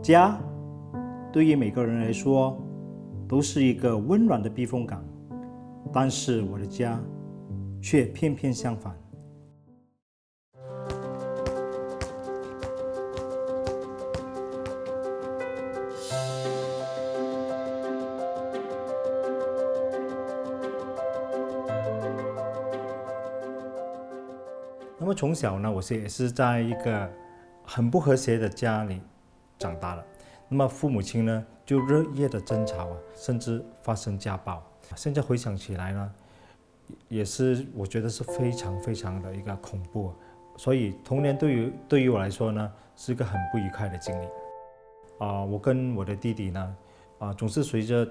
家对于每个人来说都是一个温暖的避风港，但是我的家却偏偏相反。那么从小呢，我也是在一个很不和谐的家里长大的。那么父母亲呢，就日夜的争吵甚至发生家暴。现在回想起来呢，也是我觉得是非常非常的一个恐怖。所以童年对于我来说呢，是一个很不愉快的经历。我跟我的弟弟呢，总是随着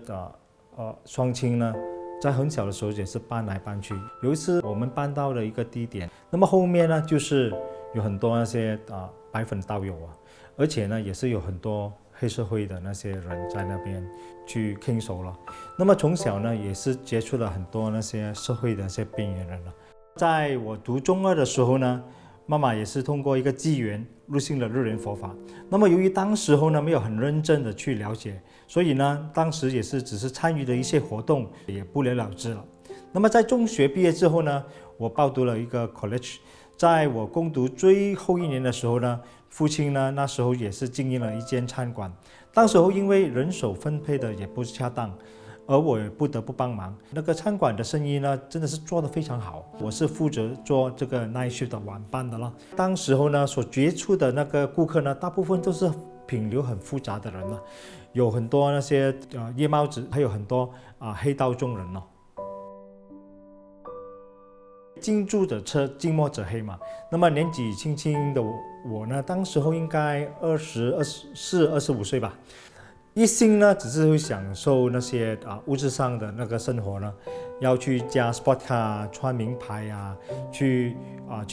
双亲呢，在很小的时候也是搬来搬去。有一次我们搬到了一个地点，那么后面呢就是有很多那些白粉道友而且呢也是有很多黑社会的那些人在那边去看守了。那么从小呢也是接触了很多那些社会的那些边缘人了。在我读中二的时候呢，妈妈也是通过一个机缘入信了日莲佛法。那么由于当时候呢没有很认真的去了解，所以呢当时也是只是参与了一些活动，也不了了之了。那么在中学毕业之后呢，我报读了一个 college。在我攻读最后一年的时候呢，父亲呢那时候也是经营了一间餐馆。当时候因为人手分配的也不恰当，而我也不得不帮忙。那个餐馆的生意呢，真的是做得非常好。我是负责做这个 night shift 的晚班的了。当时候呢，所接触的那个顾客呢，大部分都是品流很复杂的人了，有很多那些夜猫子，还有很多黑道中人。近朱者赤，近墨者黑嘛。那么年纪轻轻的我呢，当时候应该24、25岁吧。一心呢，只是会享受那些物质上的那个生活呢，要去加 sport car，穿名牌去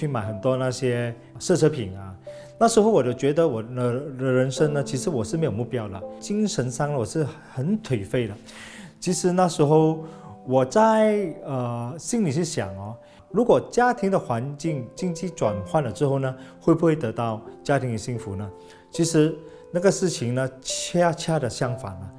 买很多那些奢侈品。那时候我就觉得我的人生呢，其实我是没有目标的，精神上我是很颓废的。其实那时候我在心里是想如果家庭的环境经济转换了之后呢，会不会得到家庭的幸福呢？其实那个事情呢，恰恰的相反了。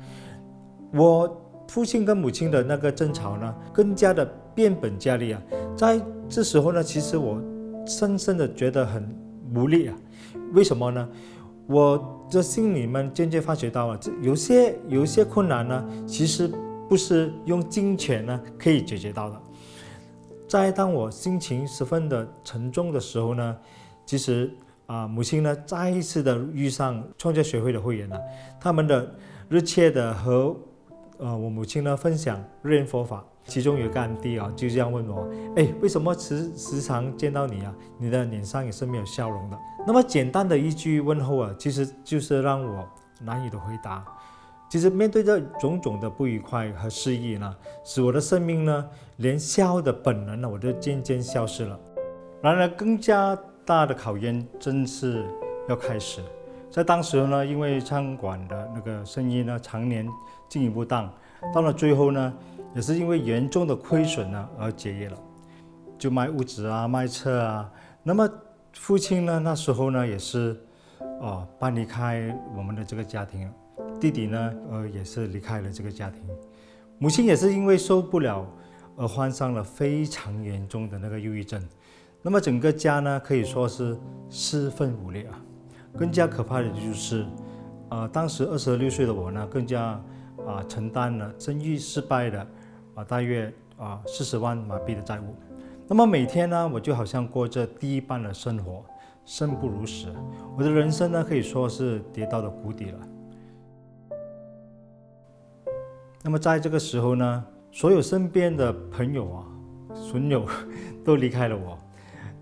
我父亲跟母亲的那个争吵呢，更加的变本加厉在这时候呢，其实我深深的觉得很无力为什么呢？我的心里面渐渐发觉到有些困难呢，其实不是用金钱呢可以解决到的。在当我心情十分的沉重的时候呢，其实母亲呢再一次的遇上创教学会的会员他们的热切的和我母亲呢分享日莲佛法。其中有一个安弟就这样问我，为什么时常见到你你的脸上也是没有笑容的？那么简单的一句问候其实就是让我难以的回答。其实面对这种种的不愉快和失意呢，使我的生命呢，连笑的本能我都渐渐消失了。然而更加大的考验正是要开始。在当时呢，因为餐馆的那个生意呢，常年经营不当，到了最后呢，也是因为严重的亏损而结业了，就卖屋子卖车那么父亲呢，那时候呢也是搬离开我们的这个家庭了。弟弟呢，也是离开了这个家庭。母亲也是因为受不了而患上了非常严重的那个忧郁症。那么整个家呢，可以说是四分五裂更加可怕的就是，当时26岁的我呢，更加承担了生意失败的大约40万马币的债务。那么每天呢，我就好像过着地狱般的生活，生不如死。我的人生呢，可以说是跌到了谷底了。那么在这个时候呢，所有身边的朋友损友都离开了我，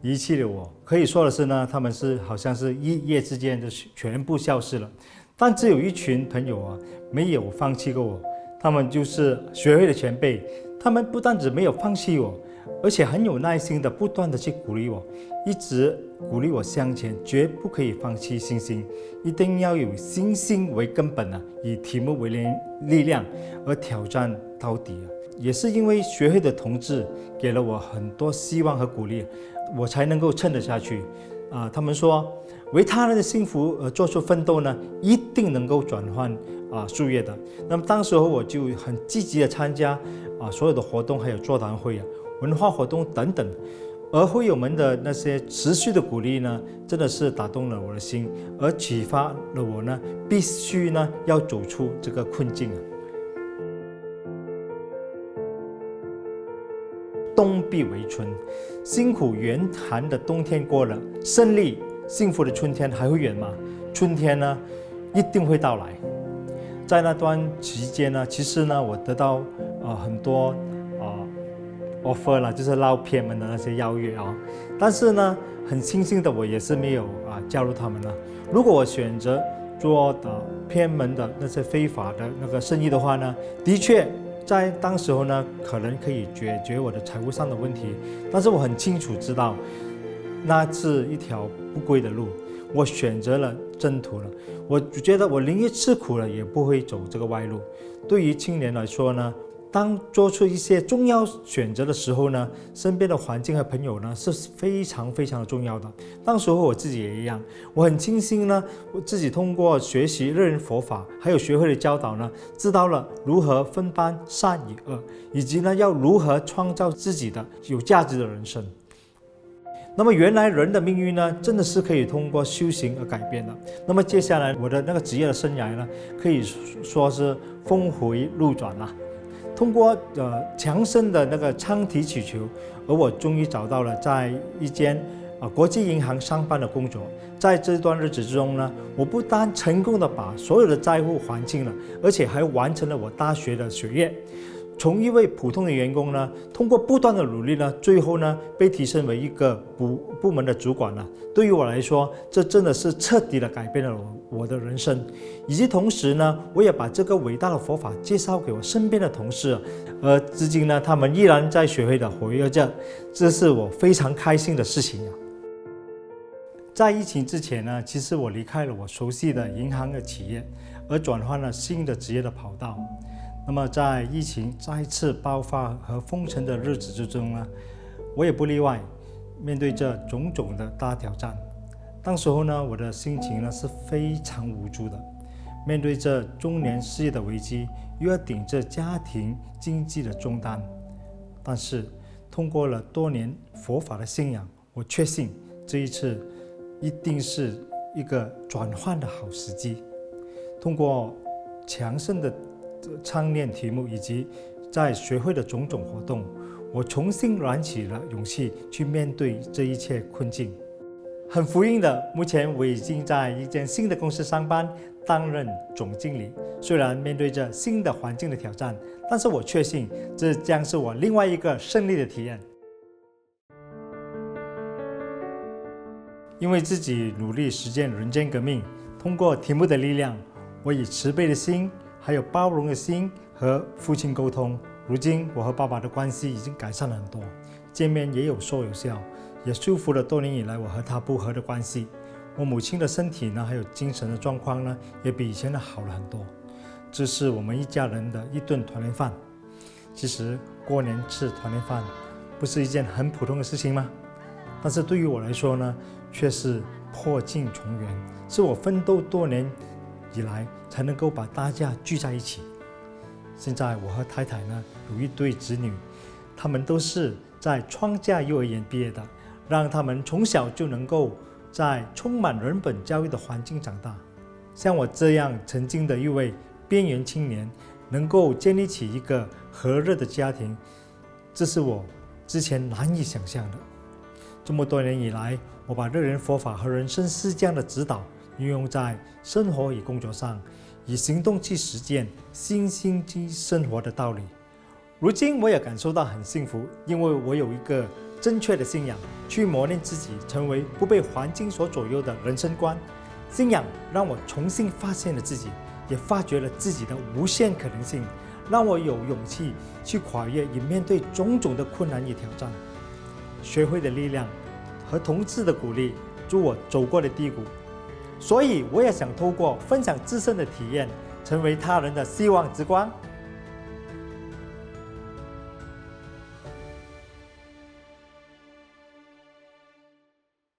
遗弃了我。可以说的是呢，他们是好像是一夜之间就全部消失了。但只有一群朋友没有放弃过我，他们就是学会的前辈。他们不但只没有放弃我，而且很有耐心的不断的去鼓励我，一直鼓励我向前，绝不可以放弃信心，一定要有信心为根本以题目为力量而挑战到底也是因为学会的同志给了我很多希望和鼓励，我才能够撑得下去他们说为他人的幸福而做出奋斗呢，一定能够转换树叶的。那么当时候我就很积极的参加所有的活动，还有座谈会文化活动等等。而会友们的那些持续的鼓励呢，真的是打动了我的心，而启发了我呢，必须呢要走出这个困境。冬必为春，辛苦严寒的冬天过了，胜利幸福的春天还会远吗？春天呢，一定会到来。在那段期间呢，其实呢，我得到很多offer 啦，就是捞偏门的那些邀约但是呢，很庆幸的我也是没有加入他们了。如果我选择做偏门的那些非法的那个生意的话呢，的确在当时候呢，可能可以解决我的财务上的问题。但是我很清楚知道，那是一条不归的路，我选择了正途了。我觉得我宁愿吃苦了，也不会走这个歪路。对于青年来说呢，当做出一些重要选择的时候呢，身边的环境和朋友呢是非常非常的重要的。当时候我自己也一样，我很庆幸呢，我自己通过学习认佛法，还有学会的教导呢，知道了如何分班善与恶，以及呢要如何创造自己的有价值的人生。那么原来人的命运呢，真的是可以通过修行而改变的。那么接下来我的那个职业的生涯呢，可以说是峰回路转啦。通过强生的那个苍提祈求，而我终于找到了在一间国际银行上班的工作。在这段日子之中呢，我不但成功的把所有的债务还清了，而且还完成了我大学的学业。从一位普通的员工呢，通过不断的努力呢，最后呢被提升为一个部门的主管了。对于我来说，这真的是彻底的改变了我的人生，以及同时呢，我也把这个伟大的佛法介绍给我身边的同事，而至今呢，他们依然在学会的活跃着，这是我非常开心的事情。在疫情之前呢，其实我离开了我熟悉的银行的企业，而转换了新的职业的跑道。那么在疫情再次爆发和封城的日子之中呢，我也不例外，面对着种种的大挑战。当时候呢，我的心情呢是非常无助的，面对着中年事业的危机，又要顶着家庭经济的重担。但是通过了多年佛法的信仰，我确信这一次一定是一个转换的好时机。通过强盛的唱念题目以及在学会的种种活动，我重新燃起了勇气去面对这一切困境。很福运的，目前我已经在一间新的公司上班，担任总经理。虽然面对着新的环境的挑战，但是我确信这将是我另外一个胜利的体验。因为自己努力实践人间革命，通过题目的力量，我以慈悲的心还有包容的心和父亲沟通。如今我和爸爸的关系已经改善了很多，见面也有说有笑，也修复了多年以来我和他不和的关系。我母亲的身体呢，还有精神的状况呢，也比以前的好了很多。这是我们一家人的一顿团圆饭。其实过年吃团圆饭不是一件很普通的事情吗？但是对于我来说呢，却是破镜重圆，是我奋斗多年以来才能够把大家聚在一起。现在我和太太呢，有一对子女，他们都是在创价幼儿园毕业的，让他们从小就能够在充满人本教育的环境长大。像我这样曾经的一位边缘青年，能够建立起一个和乐的家庭，这是我之前难以想象的。这么多年以来，我把热人佛法和人生思想的指导运用在生活与工作上，以行动去实践新兴去生活的道理。如今我也感受到很幸福，因为我有一个正确的信仰，去磨练自己，成为不被环境所左右的人生观。信仰让我重新发现了自己，也发掘了自己的无限可能性，让我有勇气去跨越与面对种种的困难与挑战。学会的力量和同志的鼓励，助我走过了低谷。所以我也想透过分享自身的体验，成为他人的希望之光。